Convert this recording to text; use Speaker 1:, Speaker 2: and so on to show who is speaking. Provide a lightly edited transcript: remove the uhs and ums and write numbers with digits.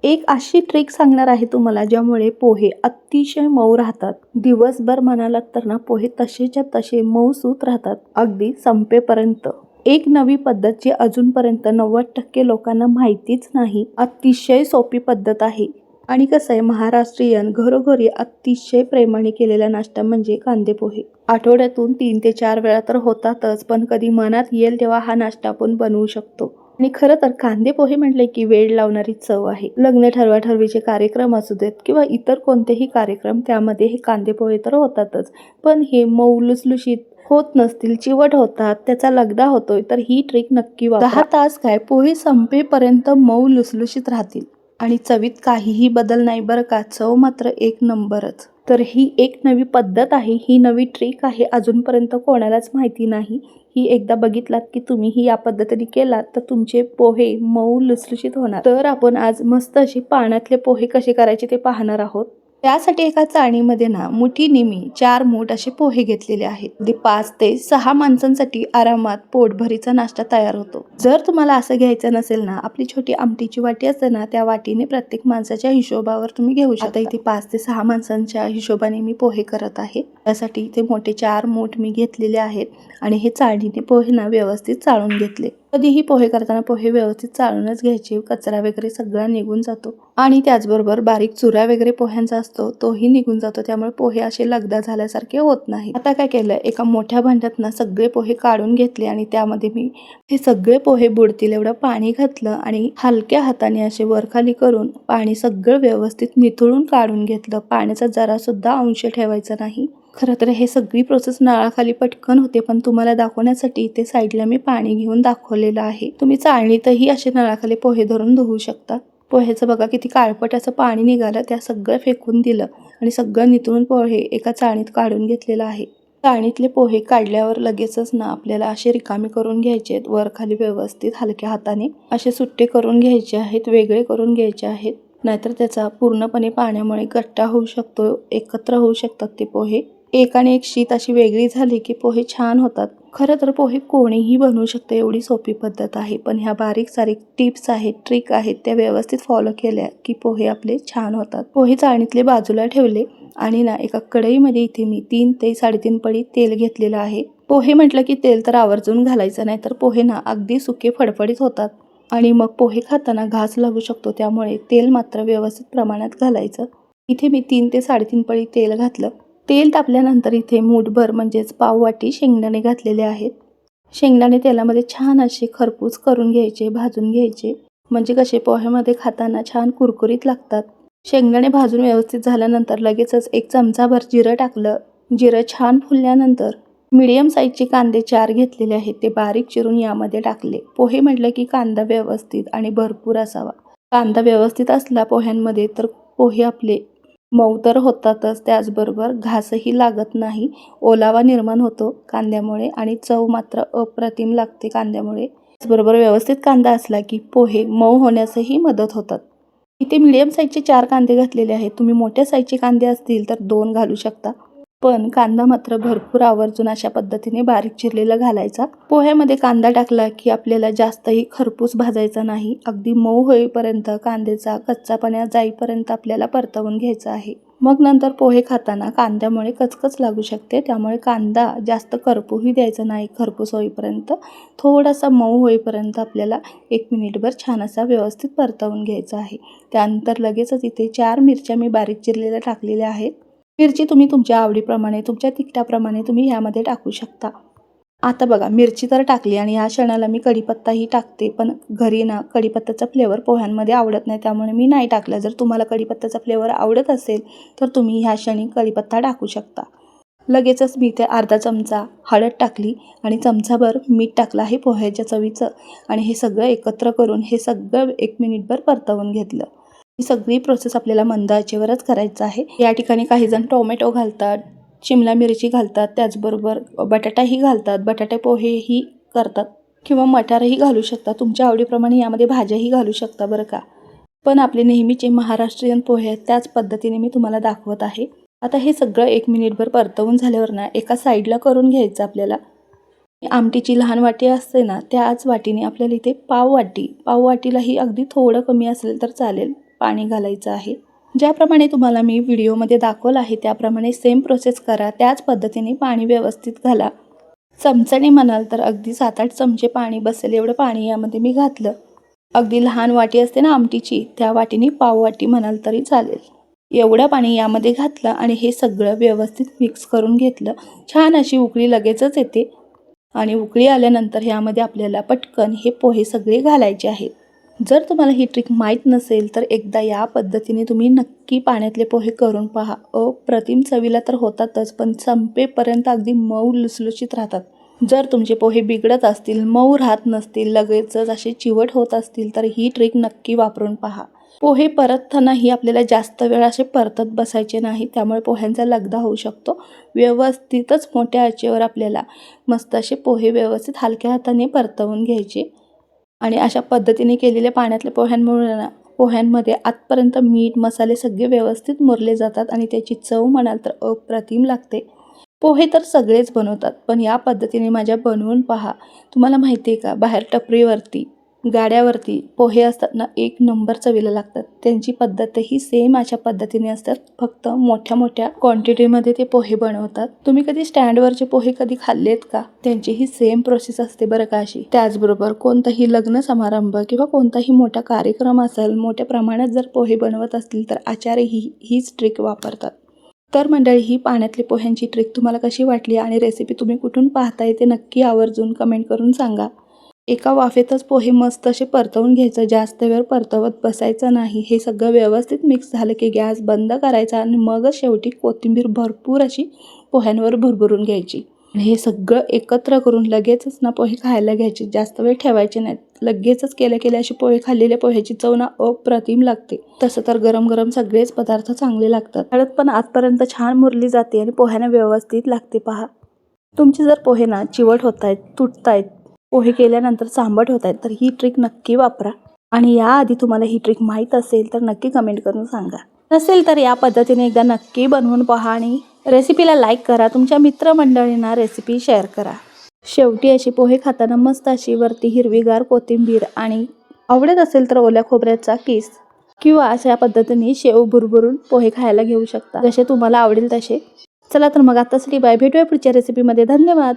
Speaker 1: एक अशी ट्रिक सांगणार आहे तुम्हाला ज्यामुळे पोहे अतिशय मऊ राहतात. दिवसभर म्हणालात तर ना पोहे तसेच्या तसे मऊसूत राहतात अगदी संपेपर्यंत. एक नवी पद्धत जी अजूनपर्यंत 90% लोकांना माहितीच नाही. अतिशय सोपी पद्धत आहे. आणि कसं आहे, महाराष्ट्रीयन घरोघरी अतिशय प्रेमाने केलेला नाश्ता म्हणजे कांदे पोहे. आठवड्यातून 3 ते 4 वेळा तर होतातच, पण कधी मनात येईल तेव्हा हा नाश्ता आपण बनवू शकतो. आणि खरं तर कांदे पोहे म्हटले की वेळ लावणारी चव आहे. लग्न ठरवाठरवीचे कार्यक्रम असू देत किंवा इतर कोणतेही कार्यक्रम, त्यामध्ये हे कांदे पोहे तर होतातच. पण हे मऊ लुसलुशीत होत नसतील, चिवट होतात, त्याचा लगदा होतोय, तर ही ट्रिक नक्की वापरा. 10 तास काय, पोहे संपेपर्यंत मऊ लुसलुशीत राहतील आणि चवीत काहीही बदल नाही बरं का. चव मात्र एक नंबरच. तर ही एक नवी पद्धत आहे, ही नवी ट्रिक आहे, अजूनपर्यंत कोणालाच माहिती नाही. ही एकदा बघितलात की तुम्ही ही या पद्धतीने केलात तर तुमचे पोहे मऊ लुसलुशीत होणार. तर आपण आज मस्त अशी पाण्यातले पोहे कसे करायचे ते पाहणार आहोत. त्यासाठी एका चाळणीमध्ये ना मुठीने मी 4 मूठ असे पोहे घेतलेले आहेत. अगदी 5 ते 6 माणसांसाठी आरामात पोटभरीचा नाश्ता तयार होतो. जर तुम्हाला असं घ्यायचं नसेल ना, आपली छोटी आमटीची वाटी असते ना, त्या वाटीने प्रत्येक माणसाच्या हिशोबावर तुम्ही घेऊ शकता. आता इथे 5 ते 6 माणसांच्या हिशोबाने मी पोहे करत आहे. त्यासाठी इथे मोठे 4 मूठ मी घेतलेले आहेत आणि हे चाळणीने पोहे ना व्यवस्थित चाळून घेतले. कधीही पोहे करताना पोहे व्यवस्थित चाळूनच घ्यायचे, कचरा वगैरे सगळा निघून जातो. आणि त्याचबरोबर बारीक चुरा वगैरे पोह्यांचा असतो तोही निघून जातो, त्यामुळे पोहे असे लगदा झाल्यासारखे होत नाही. आता काय केलं, एका मोठ्या भांड्यात ना सगळे पोहे काढून घेतले आणि त्यामध्ये मी हे सगळे पोहे बुडतील एवढं पाणी घातलं आणि हलक्या हाताने असे वरखाली करून पाणी सगळं व्यवस्थित निथळून काढून घेतलं. पाण्याचा जरा सुद्धा अंश ठेवायचा नाही. खरं तर हे सगळी प्रोसेस नळाखाली पटकन होते, पण तुम्हाला दाखवण्यासाठी इथे साईडला मी पाणी घेऊन दाखवलेलं आहे. तुम्ही चाळणीतही असे नळाखाली पोहे धरून धुवू शकता. पोह्याचं बघा किती काळपट असं पाणी निघालं, त्या सगळं फेकून दिलं आणि सगळं निथळून पोहे एका चाळणीत काढून घेतलेलं आहे. चाळणीतले पोहे काढल्यावर लगेचच ना आपल्याला असे रिकामे करून घ्यायचे आहेत. वर खाली व्यवस्थित हलक्या हाताने असे सुट्टे करून घ्यायचे आहेत, वेगळे करून घ्यायचे आहेत. नाहीतर त्याचा पूर्णपणे पाण्यामुळे गट्टा होऊ शकतो, एकत्र होऊ शकतात ते पोहे. एकाने एक शीत अशी वेगळी झाली की पोहे छान होतात. खरं तर पोहे कोणीही बनवू शकते, एवढी सोपी पद्धत आहे. पण ह्या बारीक सारीक टिप्स आहेत, ट्रिक आहेत, त्या व्यवस्थित फॉलो केल्या की पोहे आपले छान होतात. पोहे चाळणीतले बाजूला ठेवले आणि ना एका कढईमध्ये इथे मी 3 ते 3.5 पळी तेल घेतलेलं आहे. पोहे म्हटलं की तेल तर आवर्जून घालायचं, नाही तर पोहे ना अगदी सुके फडफडीत होतात आणि मग पोहे खाताना घास लागू शकतो. त्यामुळे तेल मात्र व्यवस्थित प्रमाणात घालायचं. इथे मी 3 ते 3.5 पळी तेल घातलं. तेल तापल्यानंतर इथे मूठभर म्हणजेच पाववाटी शेंगदाणे घातलेले आहेत. शेंगदाणे तेलामध्ये छान असे खरपूस करून घ्यायचे, भाजून घ्यायचे, म्हणजे कसे पोह्यामध्ये खाताना छान कुरकुरीत लागतात. शेंगदाणे भाजून व्यवस्थित झाल्यानंतर लगेचच 1 चमचाभर जिरं टाकलं. जिरं छान फुलल्यानंतर मीडियम साईजचे कांदे 4 घेतलेले आहेत, ते बारीक चिरून यामध्ये टाकले. पोहे म्हटलं की कांदा व्यवस्थित आणि भरपूर असावा. कांदा व्यवस्थित असला पोह्यांमध्ये तर पोहे आपले मऊ तर होतातच, त्याचबरोबर घासही लागत नाही, ओलावा निर्माण होतो कांद्यामुळे आणि चव मात्र अप्रतिम लागते कांद्यामुळे. त्याचबरोबर व्यवस्थित कांदा असला की पोहे मऊ होण्यासही मदत होतात. इथे मीडियम साईजचे 4 कांदे घातलेले आहेत. तुम्ही मोठ्या साईजचे कांदे असतील तर 2 घालू शकता, पण कांदा मात्र भरपूर आवर्जून अशा पद्धतीने बारीक चिरलेला घालायचा. पोह्यामध्ये कांदा टाकला की आपल्याला जास्तही खरपूस भाजायचा नाही, अगदी मऊ होईपर्यंत कांद्याचा कच्चापणा जाईपर्यंत आपल्याला परतवून घ्यायचा आहे. मग नंतर पोहे खाताना कांद्यामुळे कचकच लागू शकते, त्यामुळे कांदा जास्त करपूही द्यायचा नाही. खरपूस होईपर्यंत, थोडासा मऊ होईपर्यंत आपल्याला 1 मिनिटभर छान असा व्यवस्थित परतवून घ्यायचा आहे. त्यानंतर लगेचच इथे 4 मिरच्या मी बारीक चिरलेल्या टाकलेल्या आहेत. मिरची तुम्ही तुमच्या आवडीप्रमाणे, तुमच्या तिखटाप्रमाणे तुम्ही ह्यामध्ये टाकू शकता. आता बघा, मिरची तर टाकली आणि या क्षणाला मी कढीपत्ताही टाकते, पण घरी ना कढीपत्त्याचा फ्लेवर पोह्यांमध्ये आवडत नाही, त्यामुळे मी नाही टाकला. जर तुम्हाला कढीपत्त्याचा फ्लेवर आवडत असेल तर तुम्ही ह्या क्षणी कढीपत्ता टाकू शकता. लगेचच मी इथे अर्धा चमचा हळद टाकली आणि चमचाभर मीठ टाकलं आहे पोह्याच्या चवीचं आणि हे सगळं एकत्र करून हे सगळं 1 मिनिटभर परतवून घेतलं. ही सगळी प्रोसेस आपल्याला मंद आचेवरच करायचं आहे. या ठिकाणी काही जण टोमॅटो घालतात, शिमला मिरची घालतात, त्याचबरोबर बटाटाही घालतात, बटाटे पोहेही करतात किंवा मटारही घालू शकता. तुमच्या आवडीप्रमाणे यामध्ये भाज्याही घालू शकता बरं का. पण आपले नेहमीचे महाराष्ट्रीयन पोहे आहेत त्याच पद्धतीने मी तुम्हाला दाखवत आहे. आता हे सगळं 1 मिनिटभर परतवून झाल्यावर ना एका साईडला करून घ्यायचं आपल्याला. आमटीची लहान वाटी असते ना, त्याच वाटीने आपल्याला इथे पाववाटीलाही अगदी थोडं कमी असेल तर चालेल, पाणी घालायचं आहे. ज्याप्रमाणे तुम्हाला मी व्हिडिओमध्ये दाखवलं आहे त्याप्रमाणे सेम प्रोसेस करा. त्याच पद्धतीने पाणी व्यवस्थित घाला. चमच्याने म्हणाल तर अगदी 7-8 चमचे पाणी बसेल एवढं पाणी यामध्ये मी घातलं. अगदी लहान वाटी असते ना आमटीची, त्या वाटीने पाव वाटी म्हणाल तरी चालेल. एवढं पाणी यामध्ये घातलं आणि हे सगळं व्यवस्थित मिक्स करून घेतलं. छान अशी उकळी लगेचच येते आणि उकळी आल्यानंतर यामध्ये आपल्याला पटकन हे पोहे सगळे घालायचे आहेत. जर तुम्हाला ही ट्रिक माहीत नसेल तर एकदा या पद्धतीने तुम्ही नक्की पाण्यातले पोहे करून पहा. अप्रतिम चवीला तर होतातच, पण संपेपर्यंत अगदी मऊ लुसलुशीत राहतात. जर तुमचे पोहे बिघडत असतील, मऊ राहत नसतील, लगेचच असे चिवट होत असतील तर ही ट्रिक नक्की वापरून पहा. पोहे परततानाही आपल्याला जास्त वेळ असे परतत बसायचे नाही, त्यामुळे पोह्यांचा लगदा होऊ शकतो. व्यवस्थितच मोठ्या आचेवर आपल्याला मस्त असे पोहे व्यवस्थित हलक्या हाताने परतवून घ्यायचे आणि अशा पद्धतीने केलेल्या पाण्यातल्या पोह्यांमध्ये आतपर्यंत मीठ मसाले सगळे व्यवस्थित मुरले जातात आणि त्याची चव म्हणाल तर अप्रतिम लागते. पोहे तर सगळेच बनवतात, पण या पद्धतीने माझ्या बनवून पहा. तुम्हाला माहिती आहे का, बाहेर टपरीवरती गाड्यावरती पोहे असतात ना, एक नंबर चवीला लागतात. त्यांची पद्धतही सेम अशा पद्धतीने असतात, फक्त मोठ्या मोठ्या क्वांटिटीमध्ये ते पोहे बनवतात. तुम्ही कधी स्टँडवरचे पोहे कधी खाल्लेत का? त्यांचीही सेम प्रोसेस असते बरं का अशी. त्याचबरोबर कोणताही लग्न समारंभ किंवा कोणताही मोठा कार्यक्रम असेल, मोठ्या प्रमाणात जर पोहे बनवत असतील तर आचार्यही हीच ट्रिक वापरतात. तर मंडळी, ही पाण्यातली पोह्यांची ट्रिक तुम्हाला कशी वाटली आणि रेसिपी तुम्ही कुठून पाहताय ते नक्की आवर्जून कमेंट करून सांगा. एका वाफेतच पोहे मस्त असे परतवून घ्यायचं, जास्त वेळ परतवत बसायचं नाही. हे सगळं व्यवस्थित मिक्स झालं की गॅस बंद करायचा आणि मगच शेवटी कोथिंबीर भरपूर अशी पोह्यांवर भुरभुरून घ्यायची. हे सगळं एकत्र करून लगेचच ना पोहे खायला घ्यायचे, जास्त वेळ ठेवायचे नाहीत. लगेचच केल्या अशी पोहे खाल्लेल्या पोह्याची चव ना अप्रतिम लागते. तसं तर गरम गरम सगळेच पदार्थ चांगले लागतात, हळद पण आतपर्यंत छान मुरली जाते आणि पोह्यांना व्यवस्थित लागते. पहा, तुमचे जर पोहे ना चिवट होत आहेत, तुटतायत, पोहे केल्यानंतर चांबट होत आहेत, तर ही ट्रिक नक्की वापरा. आणि याआधी तुम्हाला ही ट्रिक माहीत असेल तर नक्की कमेंट करून सांगा. नसेल तर या पद्धतीने एकदा नक्की बनवून पहा आणि रेसिपीला लाईक करा. तुमच्या मित्रमंडळींना रेसिपी शेअर करा. शेवटी अशी पोहे खाताना मस्त अशी वरती हिरवीगार कोथिंबीर आणि आवडत असेल तर ओल्या खोबऱ्याचा किस किंवा अशा पद्धतीने शेव भुरभुरून पोहे खायला घेऊ शकता, जसे तुम्हाला आवडेल तसे. चला तर मग आतासाठी बाय, भेटूया पुढच्या रेसिपीमध्ये. धन्यवाद.